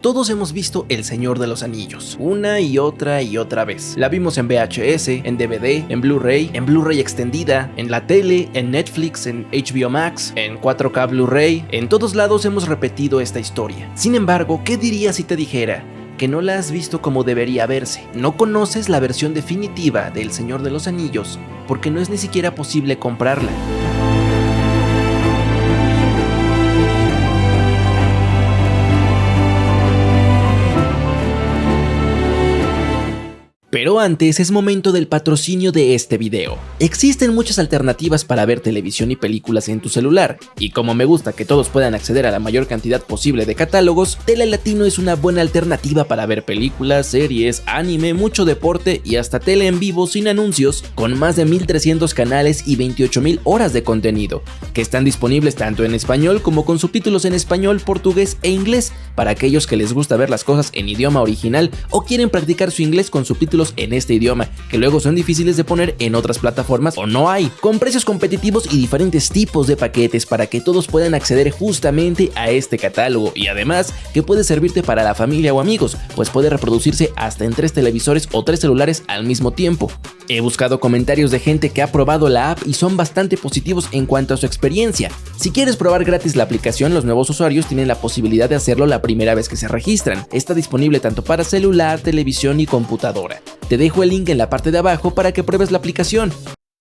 Todos hemos visto El Señor de los Anillos, una y otra vez. La vimos en VHS, en DVD, en Blu-ray extendida, en la tele, en Netflix, en HBO Max, en 4K Blu-ray. En todos lados hemos repetido esta historia. Sin embargo, ¿qué dirías si te dijera que no la has visto como debería verse? No conoces la versión definitiva de El Señor de los Anillos porque no es ni siquiera posible comprarla. Pero antes es momento del patrocinio de este video. Existen muchas alternativas para ver televisión y películas en tu celular, y como me gusta que todos puedan acceder a la mayor cantidad posible de catálogos, Tele Latino es una buena alternativa para ver películas, series, anime, mucho deporte y hasta tele en vivo sin anuncios, con más de 1300 canales y 28,000 horas de contenido, que están disponibles tanto en español como con subtítulos en español, portugués e inglés, para aquellos que les gusta ver las cosas en idioma original o quieren practicar su inglés con subtítulos en este idioma, que luego son difíciles de poner en otras plataformas o no hay, con precios competitivos y diferentes tipos de paquetes para que todos puedan acceder justamente a este catálogo, y además que puede servirte para la familia o amigos, pues puede reproducirse hasta en 3 televisores o 3 celulares al mismo tiempo. He buscado comentarios de gente que ha probado la app y son bastante positivos en cuanto a su experiencia. Si quieres probar gratis la aplicación, los nuevos usuarios tienen la posibilidad de hacerlo la primera vez que se registran. Está disponible tanto para celular, televisión y computadora. Te dejo el link en la parte de abajo para que pruebes la aplicación.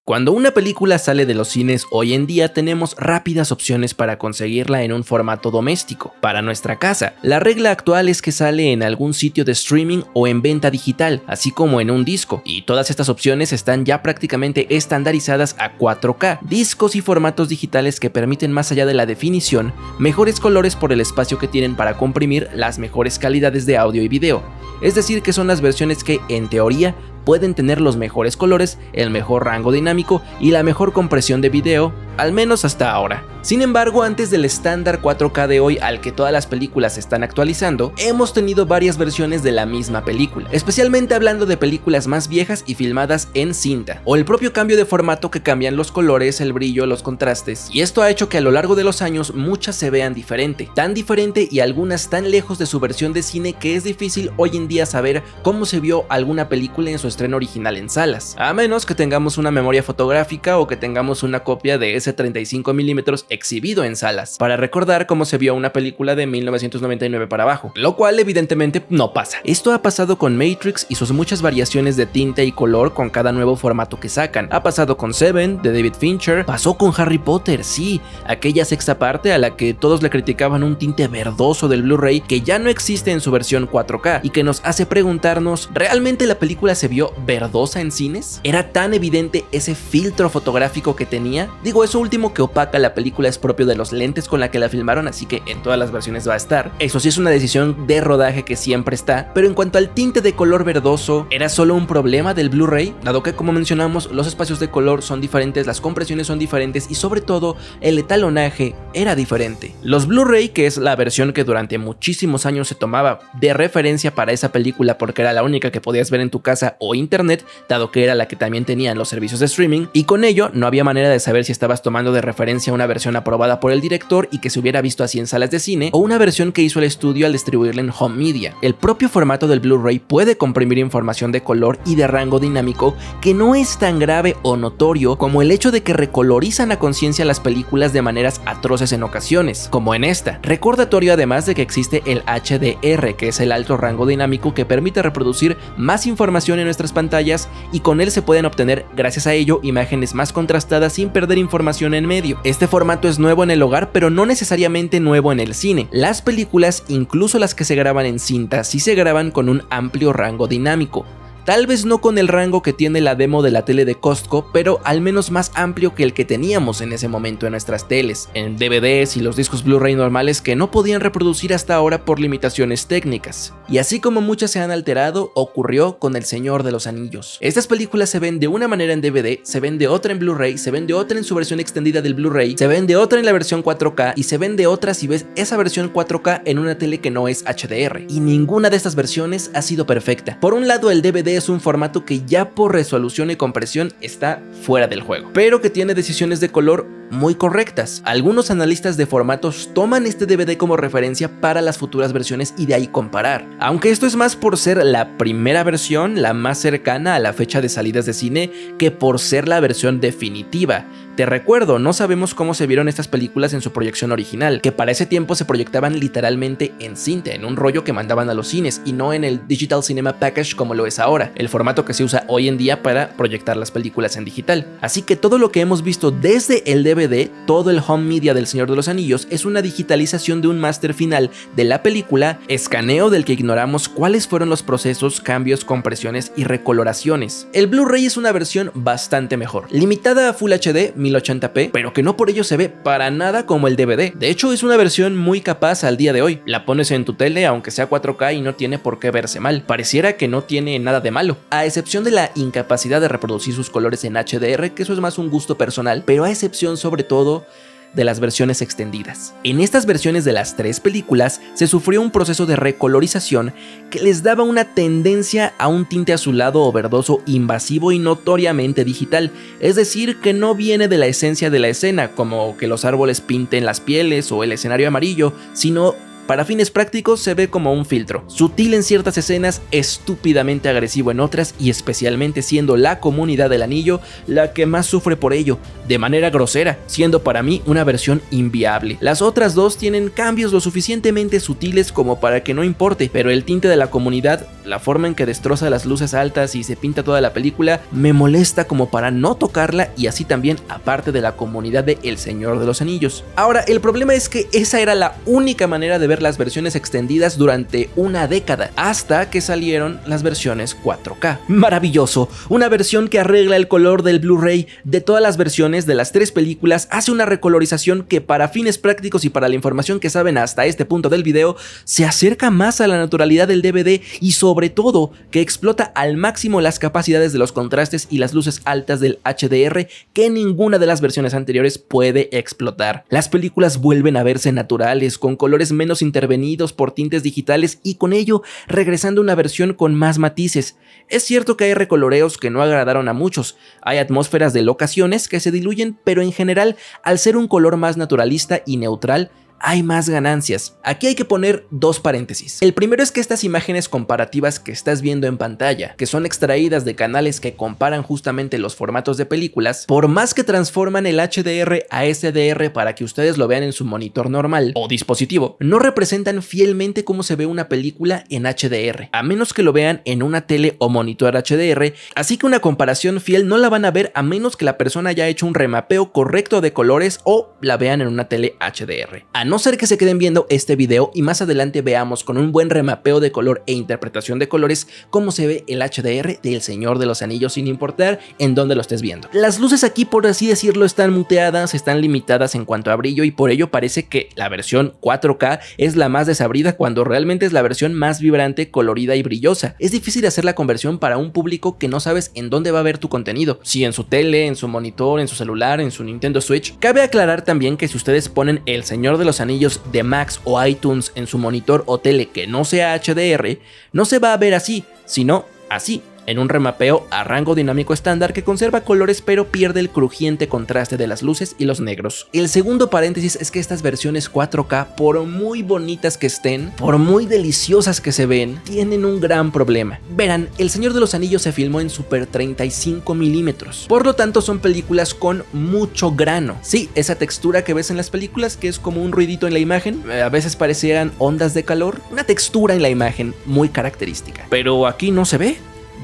Cuando una película sale de los cines hoy en día tenemos rápidas opciones para conseguirla en un formato doméstico, para nuestra casa. La regla actual es que sale en algún sitio de streaming o en venta digital, así como en un disco, y todas estas opciones están ya prácticamente estandarizadas a 4K, discos y formatos digitales que permiten, más allá de la definición, mejores colores por el espacio que tienen para comprimir las mejores calidades de audio y video. Es decir, que son las versiones que, en teoría, pueden tener los mejores colores, el mejor rango dinámico y la mejor compresión de video, al menos hasta ahora. Sin embargo, antes del estándar 4K de hoy al que todas las películas se están actualizando, hemos tenido varias versiones de la misma película, especialmente hablando de películas más viejas y filmadas en cinta, o el propio cambio de formato que cambian los colores, el brillo, los contrastes, y esto ha hecho que a lo largo de los años muchas se vean diferente, tan diferente y algunas tan lejos de su versión de cine que es difícil hoy en día saber cómo se vio alguna película en su estreno original en salas, a menos que tengamos una memoria fotográfica o que tengamos una copia de ese 35mm exhibido en salas, para recordar cómo se vio una película de 1999 para abajo, lo cual evidentemente no pasa. Esto ha pasado con Matrix y sus muchas variaciones de tinta y color con cada nuevo formato que sacan, ha pasado con Seven, de David Fincher, pasó con Harry Potter, sí, aquella sexta parte a la que todos le criticaban un tinte verdoso del Blu-ray que ya no existe en su versión 4K y que nos hace preguntarnos, ¿realmente la película se vio verdosa en cines? ¿Era tan evidente ese filtro fotográfico que tenía? Digo, eso último que opaca la película es propio de los lentes con la que la filmaron, así que en todas las versiones va a estar. Eso sí es una decisión de rodaje que siempre está, pero en cuanto al tinte de color verdoso, ¿era solo un problema del Blu-ray? Dado que, como mencionamos, los espacios de color son diferentes, las compresiones son diferentes y sobre todo el etalonaje era diferente. Los Blu-ray, que es la versión que durante muchísimos años se tomaba de referencia para esa película porque era la única que podías ver en tu casa o internet, dado que era la que también tenían los servicios de streaming, y con ello no había manera de saber si estabas tomando de referencia una versión aprobada por el director y que se hubiera visto así en salas de cine, o una versión que hizo el estudio al distribuirla en home media. El propio formato del Blu-ray puede comprimir información de color y de rango dinámico que no es tan grave o notorio como el hecho de que recolorizan a conciencia las películas de maneras atroces en ocasiones, como en esta. Recordatorio además de que existe el HDR, que es el alto rango dinámico que permite reproducir más información en nuestras pantallas, y con él se pueden obtener, gracias a ello, imágenes más contrastadas sin perder información en medio. Este formato es nuevo en el hogar, pero no necesariamente nuevo en el cine. Las películas, incluso las que se graban en cinta, sí se graban con un amplio rango dinámico. Tal vez no con el rango que tiene la demo de la tele de Costco, pero al menos más amplio que el que teníamos en ese momento en nuestras teles, en DVDs y los discos Blu-ray normales que no podían reproducir hasta ahora por limitaciones técnicas. Y así como muchas se han alterado, ocurrió con El Señor de los Anillos. Estas películas se ven de una manera en DVD, se ven de otra en Blu-ray, se ven de otra en su versión extendida del Blu-ray, se ven de otra en la versión 4K y se ven de otra si ves esa versión 4K en una tele que no es HDR. Y ninguna de estas versiones ha sido perfecta. Por un lado, el DVD es un formato que ya por resolución y compresión está fuera del juego, pero que tiene decisiones de color muy correctas. Algunos analistas de formatos toman este DVD como referencia para las futuras versiones y de ahí comparar. Aunque esto es más por ser la primera versión, la más cercana a la fecha de salidas de cine, que por ser la versión definitiva. Te recuerdo, no sabemos cómo se vieron estas películas en su proyección original, que para ese tiempo se proyectaban literalmente en cinta, en un rollo que mandaban a los cines y no en el Digital Cinema Package como lo es ahora, el formato que se usa hoy en día para proyectar las películas en digital. Así que todo lo que hemos visto desde el DVD, todo el home media del Señor de los Anillos, es una digitalización de un máster final de la película, escaneo del que ignoramos cuáles fueron los procesos, cambios, compresiones y recoloraciones. El Blu-ray es una versión bastante mejor, limitada a Full HD 1080p, pero que no por ello se ve para nada como el DVD. De hecho, es una versión muy capaz al día de hoy. La pones en tu tele, aunque sea 4K, y no tiene por qué verse mal. Pareciera que no tiene nada de malo, a excepción de la incapacidad de reproducir sus colores en HDR, que eso es más un gusto personal, pero a excepción sobre todo de las versiones extendidas. En estas versiones de las 3 películas se sufrió un proceso de recolorización que les daba una tendencia a un tinte azulado o verdoso invasivo y notoriamente digital, es decir, que no viene de la esencia de la escena, como que los árboles pinten las pieles o el escenario amarillo, sino para fines prácticos se ve como un filtro, sutil en ciertas escenas, estúpidamente agresivo en otras y especialmente siendo la comunidad del anillo la que más sufre por ello, de manera grosera, siendo para mí una versión inviable. Las otras dos tienen cambios lo suficientemente sutiles como para que no importe, pero el tinte de la comunidad, la forma en que destroza las luces altas y se pinta toda la película, me molesta como para no tocarla y así también aparte de la comunidad de El Señor de los Anillos. Ahora, el problema es que esa era la única manera de ver las versiones extendidas durante una década, hasta que salieron las versiones 4K. Maravilloso, una versión que arregla el color del Blu-ray de todas las versiones de las 3 películas, hace una recolorización que para fines prácticos y para la información que saben hasta este punto del video, se acerca más a la naturalidad del DVD y sobre todo que explota al máximo las capacidades de los contrastes y las luces altas del HDR que ninguna de las versiones anteriores puede explotar. Las películas vuelven a verse naturales, con colores menos intervenidos por tintes digitales y con ello regresando a una versión con más matices. Es cierto que hay recoloreos que no agradaron a muchos, hay atmósferas de locaciones que se diluyen, pero en general, al ser un color más naturalista y neutral, hay más ganancias. Aquí hay que poner 2 paréntesis. El primero es que estas imágenes comparativas que estás viendo en pantalla, que son extraídas de canales que comparan justamente los formatos de películas, por más que transforman el HDR a SDR para que ustedes lo vean en su monitor normal o dispositivo, no representan fielmente cómo se ve una película en HDR, a menos que lo vean en una tele o monitor HDR, así que una comparación fiel no la van a ver a menos que la persona haya hecho un remapeo correcto de colores o la vean en una tele HDR. A no ser que se queden viendo este video y más adelante veamos con un buen remapeo de color e interpretación de colores cómo se ve el HDR del Señor de los Anillos sin importar en dónde lo estés viendo. Las luces aquí, por así decirlo, están muteadas, están limitadas en cuanto a brillo y por ello parece que la versión 4K es la más desabrida cuando realmente es la versión más vibrante, colorida y brillosa. Es difícil hacer la conversión para un público que no sabes en dónde va a ver tu contenido, si en su tele, en su monitor, en su celular, en su Nintendo Switch. Cabe aclarar también que si ustedes ponen El Señor de los Anillos de Max o iTunes en su monitor o tele que no sea HDR, no se va a ver así, sino así, en un remapeo a rango dinámico estándar que conserva colores pero pierde el crujiente contraste de las luces y los negros. El segundo paréntesis es que estas versiones 4K, por muy bonitas que estén, por muy deliciosas que se ven, tienen un gran problema. Verán, El Señor de los Anillos se filmó en Super 35 milímetros, por lo tanto son películas con mucho grano. Sí, esa textura que ves en las películas, que es como un ruidito en la imagen, a veces parecieran ondas de calor, una textura en la imagen muy característica. Pero aquí no se ve.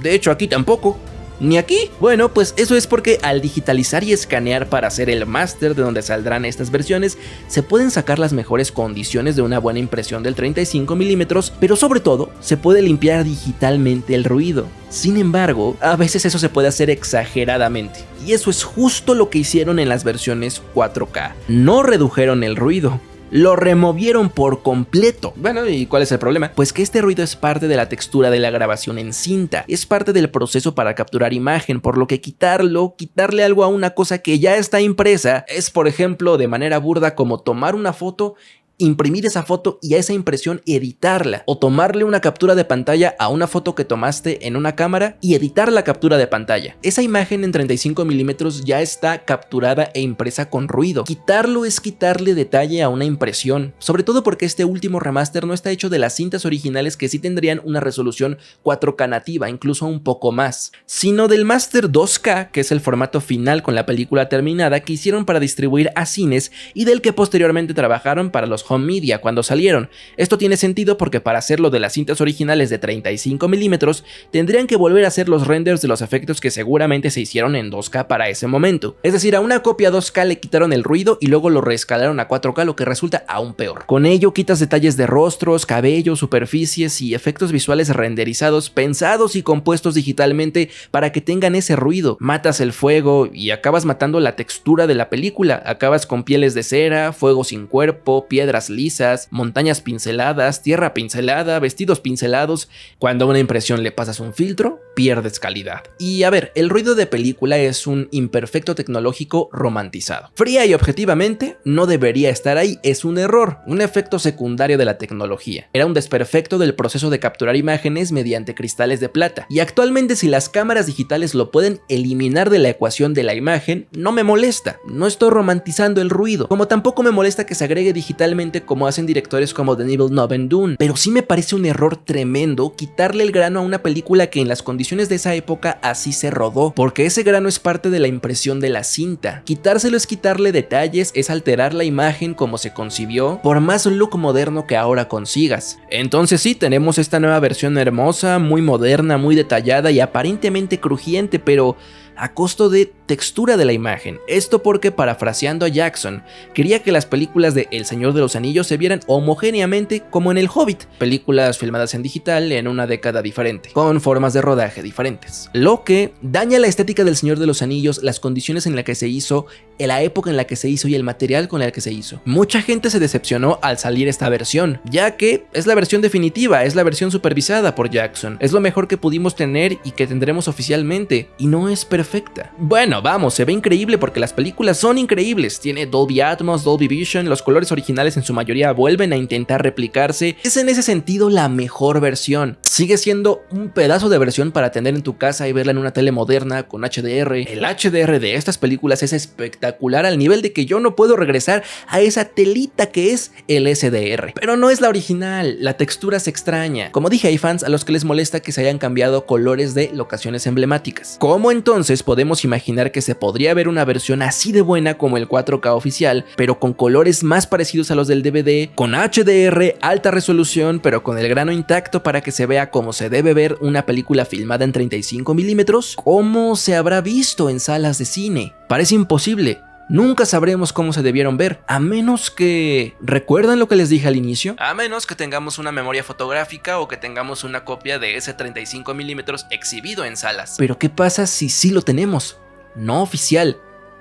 De hecho, aquí tampoco. ¿Ni aquí? Bueno, pues eso es porque al digitalizar y escanear para hacer el máster de donde saldrán estas versiones, se pueden sacar las mejores condiciones de una buena impresión del 35 milímetros, pero sobre todo, se puede limpiar digitalmente el ruido. Sin embargo, a veces eso se puede hacer exageradamente, y eso es justo lo que hicieron en las versiones 4K. No redujeron el ruido, lo removieron por completo. Bueno, ¿y cuál es el problema? Pues que este ruido es parte de la textura de la grabación en cinta, es parte del proceso para capturar imagen, por lo que quitarle algo a una cosa que ya está impresa, es por ejemplo de manera burda como tomar una foto imprimir esa foto y a esa impresión editarla, o tomarle una captura de pantalla a una foto que tomaste en una cámara y editar la captura de pantalla. Esa imagen en 35 milímetros ya está capturada e impresa con ruido. Quitarlo es quitarle detalle a una impresión, sobre todo porque este último remaster no está hecho de las cintas originales que sí tendrían una resolución 4K nativa, incluso un poco más, sino del Master 2K, que es el formato final con la película terminada que hicieron para distribuir a cines y del que posteriormente trabajaron para los home media cuando salieron. Esto tiene sentido porque para hacerlo de las cintas originales de 35 milímetros tendrían que volver a hacer los renders de los efectos que seguramente se hicieron en 2K para ese momento. Es decir, a una copia 2K le quitaron el ruido y luego lo reescalaron a 4K, lo que resulta aún peor. Con ello quitas detalles de rostros, cabello, superficies y efectos visuales renderizados, pensados y compuestos digitalmente para que tengan ese ruido. Matas el fuego y acabas matando la textura de la película. Acabas con pieles de cera, fuego sin cuerpo, piedras lisas, montañas pinceladas, tierra pincelada, vestidos pincelados. Cuando a una impresión le pasas un filtro, pierdes calidad. Y a ver, el ruido de película es un imperfecto tecnológico romantizado. Fría y objetivamente, no debería estar ahí, es un error, un efecto secundario de la tecnología. Era un desperfecto del proceso de capturar imágenes mediante cristales de plata. Y actualmente, si las cámaras digitales lo pueden eliminar de la ecuación de la imagen, no me molesta. No estoy romantizando el ruido, como tampoco me molesta que se agregue digitalmente como hacen directores como Denis Villeneuve en Dune, pero sí me parece un error tremendo quitarle el grano a una película que en las condiciones de esa época así se rodó, porque ese grano es parte de la impresión de la cinta. Quitárselo es quitarle detalles, es alterar la imagen como se concibió, por más look moderno que ahora consigas. Entonces sí, tenemos esta nueva versión hermosa, muy moderna, muy detallada y aparentemente crujiente, pero a costo de textura de la imagen. Esto porque, parafraseando a Jackson, quería que las películas de El Señor de los Anillos se vieran homogéneamente como en El Hobbit, películas filmadas en digital en una década diferente, con formas de rodaje diferentes, lo que daña la estética del Señor de los Anillos, las condiciones en las que se hizo, en la época en la que se hizo y el material con el que se hizo. Mucha gente se decepcionó al salir esta versión, ya que es la versión definitiva, es la versión supervisada por Jackson, es lo mejor que pudimos tener y que tendremos oficialmente, y no es perfecta. Bueno, vamos, se ve increíble porque las películas son increíbles, tiene Dolby Atmos, Dolby Vision, los colores originales en su mayoría vuelven a intentar replicarse, es en ese sentido la mejor versión. Sigue siendo un pedazo de versión para tener en tu casa y verla en una tele moderna con HDR. El HDR de estas películas es espectacular al nivel de que yo no puedo regresar a esa telita que es el SDR. Pero no es la original, la textura se extraña. Como dije, hay fans a los que les molesta que se hayan cambiado colores de locaciones emblemáticas. ¿Cómo entonces podemos imaginar que se podría ver una versión así de buena como el 4K oficial, pero con colores más parecidos a los del DVD, con HDR, alta resolución, pero con el grano intacto para que se vea como se debe ver una película filmada en 35 milímetros? ¿Cómo se habrá visto en salas de cine? Parece imposible. Nunca sabremos cómo se debieron ver, a menos que... ¿Recuerdan lo que les dije al inicio? A menos que tengamos una memoria fotográfica o que tengamos una copia de ese 35 milímetros exhibido en salas. Pero ¿qué pasa si sí lo tenemos? No oficial,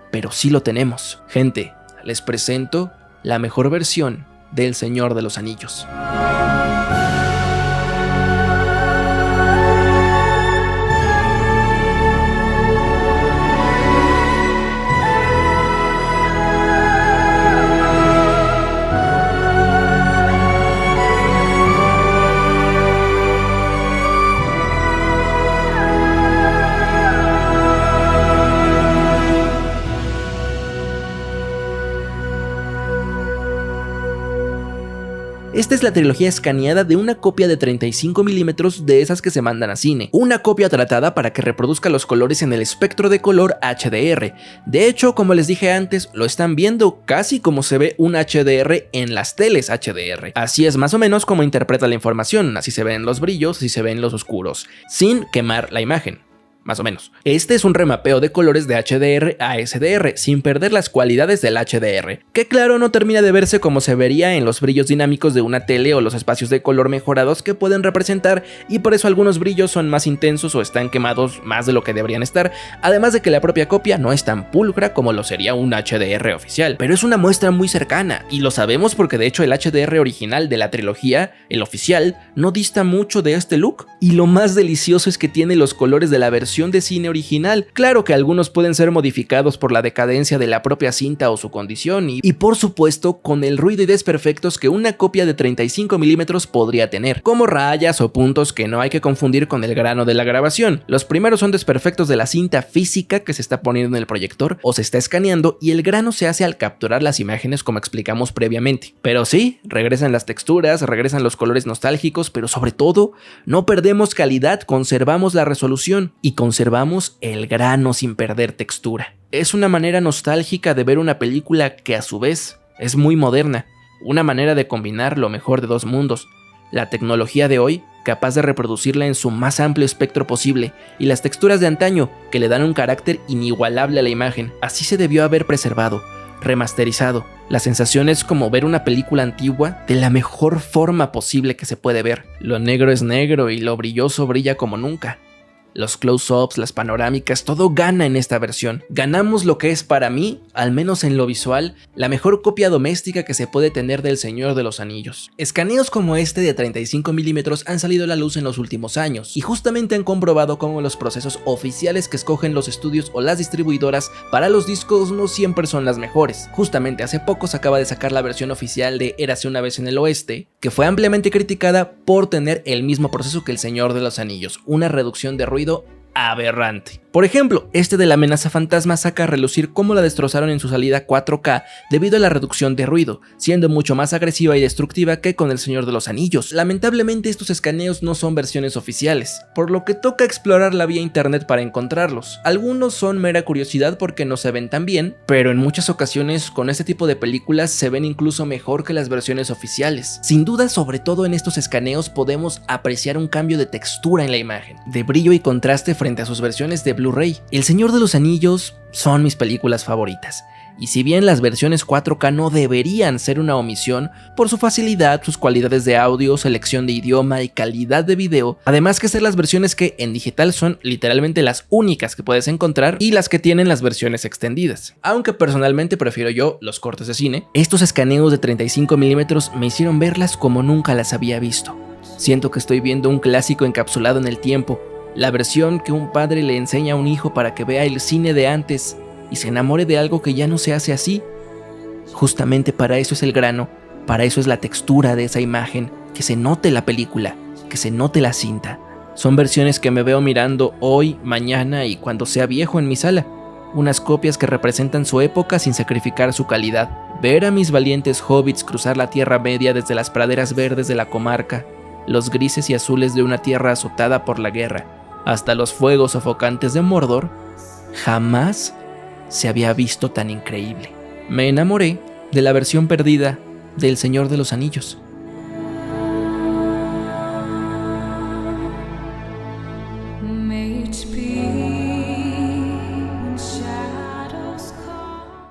pero sí lo tenemos. Gente, les presento la mejor versión del Señor de los Anillos. Esta es la trilogía escaneada de una copia de 35 milímetros de esas que se mandan a cine. Una copia tratada para que reproduzca los colores en el espectro de color HDR. De hecho, como les dije antes, lo están viendo casi como se ve un HDR en las teles HDR. Así es más o menos como interpreta la información, así se ven los brillos, así se ven los oscuros, sin quemar la imagen. Más o menos. Este es un remapeo de colores de HDR a SDR, sin perder las cualidades del HDR, que claro no termina de verse como se vería en los brillos dinámicos de una tele o los espacios de color mejorados que pueden representar, y por eso algunos brillos son más intensos o están quemados más de lo que deberían estar, además de que la propia copia no es tan pulcra como lo sería un HDR oficial, pero es una muestra muy cercana, y lo sabemos porque de hecho el HDR original de la trilogía, el oficial, no dista mucho de este look, y lo más delicioso es que tiene los colores de la versión versión de cine original. Claro que algunos pueden ser modificados por la decadencia de la propia cinta o su condición y por supuesto con el ruido y desperfectos que una copia de 35 mm podría tener, como rayas o puntos que no hay que confundir con el grano de la grabación. Los primeros son desperfectos de la cinta física que se está poniendo en el proyector o se está escaneando, y el grano se hace al capturar las imágenes como explicamos previamente. Pero sí, regresan las texturas, regresan los colores nostálgicos, pero sobre todo no perdemos calidad, conservamos la resolución y conservamos el grano sin perder textura. Es una manera nostálgica de ver una película que a su vez es muy moderna, una manera de combinar lo mejor de dos mundos: la tecnología de hoy, capaz de reproducirla en su más amplio espectro posible, y las texturas de antaño, que le dan un carácter inigualable a la imagen. Así se debió haber preservado, remasterizado. La sensación es como ver una película antigua de la mejor forma posible que se puede ver. Lo negro es negro y lo brilloso brilla como nunca. Los close-ups, las panorámicas, todo gana en esta versión. Ganamos lo que es para mí, al menos en lo visual, la mejor copia doméstica que se puede tener del Señor de los Anillos. Escaneos como este de 35 mm han salido a la luz en los últimos años, y justamente han comprobado cómo los procesos oficiales que escogen los estudios o las distribuidoras para los discos no siempre son las mejores. Justamente hace poco se acaba de sacar la versión oficial de Érase una vez en el oeste, que fue ampliamente criticada por tener el mismo proceso que el Señor de los Anillos, una reducción de ruido aberrante. Por ejemplo, este de la amenaza fantasma saca a relucir cómo la destrozaron en su salida 4K debido a la reducción de ruido, siendo mucho más agresiva y destructiva que con el Señor de los Anillos. Lamentablemente estos escaneos no son versiones oficiales, por lo que toca explorar la vía internet para encontrarlos. Algunos son mera curiosidad porque no se ven tan bien, pero en muchas ocasiones con este tipo de películas se ven incluso mejor que las versiones oficiales. Sin duda, sobre todo en estos escaneos podemos apreciar un cambio de textura en la imagen, de brillo y contraste frente a sus versiones de Blu-ray. El Señor de los Anillos son mis películas favoritas, y si bien las versiones 4K no deberían ser una omisión por su facilidad, sus cualidades de audio, selección de idioma y calidad de video, además que ser las versiones que en digital son literalmente las únicas que puedes encontrar y las que tienen las versiones extendidas. Aunque personalmente prefiero yo los cortes de cine, estos escaneos de 35 mm me hicieron verlas como nunca las había visto. Siento que estoy viendo un clásico encapsulado en el tiempo, la versión que un padre le enseña a un hijo para que vea el cine de antes y se enamore de algo que ya no se hace así. Justamente para eso es el grano, para eso es la textura de esa imagen, que se note la película, que se note la cinta. Son versiones que me veo mirando hoy, mañana y cuando sea viejo en mi sala. Unas copias que representan su época sin sacrificar su calidad. Ver a mis valientes hobbits cruzar la Tierra Media desde las praderas verdes de la comarca, los grises y azules de una tierra azotada por la guerra, hasta los fuegos sofocantes de Mordor, jamás se había visto tan increíble. Me enamoré de la versión perdida del Señor de los Anillos.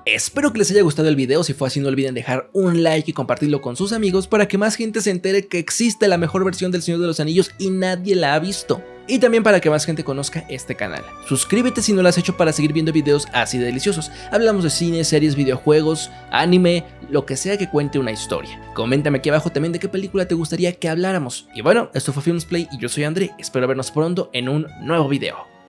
Espero que les haya gustado el video. Si fue así, no olviden dejar un like y compartirlo con sus amigos para que más gente se entere que existe la mejor versión del Señor de los Anillos y nadie la ha visto. Y también para que más gente conozca este canal. Suscríbete si no lo has hecho para seguir viendo videos así de deliciosos. Hablamos de cine, series, videojuegos, anime, lo que sea que cuente una historia. Coméntame aquí abajo también de qué película te gustaría que habláramos. Y bueno, esto fue Filmsplay y yo soy André. Espero vernos pronto en un nuevo video.